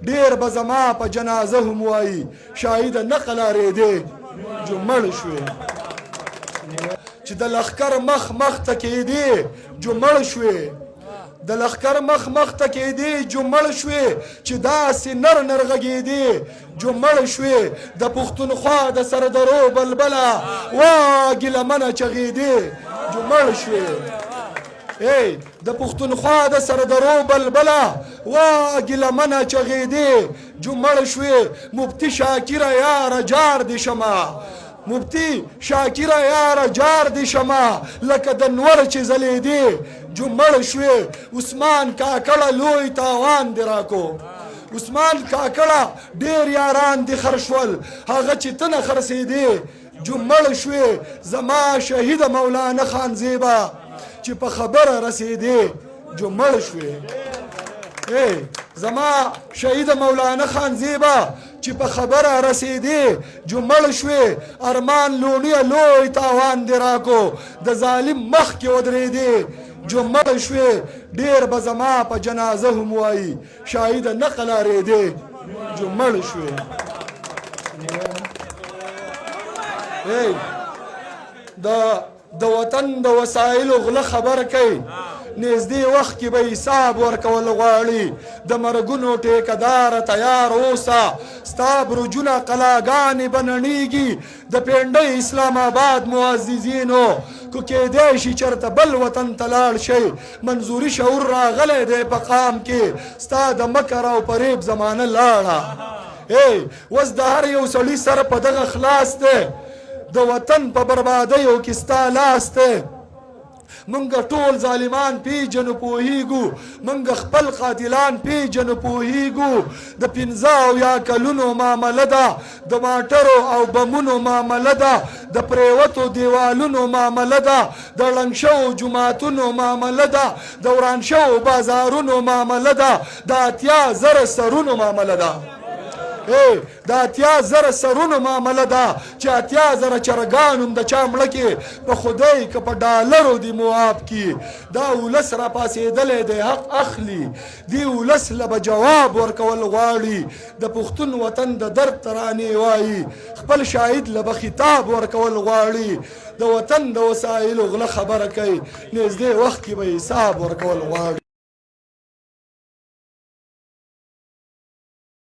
ډیر به زما په جنازه هم وایي شاهده نه قلارېدې جو مړ شوې چې د لښکر مخ مخ ته کېدې جو مړ شوې د لښکر مخ مخ ته کېدې جو مړ شوې چې داسې نر نر غږېدې جو مړ شوې د پښتونخوا د سردرو بلبله وا ګیلمنه چغېدې جو مړ شوې ای د پښتونخوا د سردرو بلبله وا ګیلمنه چغېدې جو مړ شوې مفتي شاکره یاره جار دې شمه مفتي شاکره یاره جار دې شمه لکه د نور چې ځلېدې جو مړ شوې عثمان کاکړه لوی تاوان دې راکو عثمان کاکړه ډېر یاران دې خر شول هغه چې ته نه خرڅېدې جو مړ شوې زما شهیده مولانا خان زیبا چې په خبره رسېدې جو مړ شوې زما شهید مولانا خان زیبا چې په خبره رسېدې جو مړ شوې ارمان لونیه لوی تاوان دې راکو د ظالم مخ کې ودرېدې جو مړ شوې ډېر به زما په جنازه هم وایي شاهده نه قلارېدې جو مړ شوې د وطن د وسایلو غله خبر کوي نږدې وخت کې به حساب ورکول غواړي د مرګونو ټیکهداره تیار اوسه ستا برجونه قلاګانې به نړېږي د پنډۍ اسلام آباد معززینو کو کېدی شي چېرته بل وطن ته لاړ شئ منظوري شعور راغلی دی په قام کې ستا د مکر او فریب زمانه لاړه اوس د هر یو سړي سر په دغه خلاص دی د وطن په بربادیو کې ستا لاس دی منګ ټول ظالمان پیژنو پوهیږو منګ خپل قاتلان پیژنو پوهیږو د 15 کلونو معامله ده د ماټرو او بمونو معامله ده د پریوتو دیوالونو معامله ده د ړنګ شوو جوماتونو معامله ده د وران شوو بازارونو معامله ده د 80,000 سرونو معامله ده د 80,000 سرونو معامله ده چې 80,000 چرګان هم د چا مړه کې په خدای که په ډالرو دې مواب کي دا ولس را پاسېدلی دی حق اخلي دې ولس له به جواب ورکول غواړي د پښتون وطن د درد ترانې وایي خپل شاهد له به خطاب ورکول غواړي د وطن د وسایلو غله خبره کوي نږدې وخت کې به حساب ورکول غواړي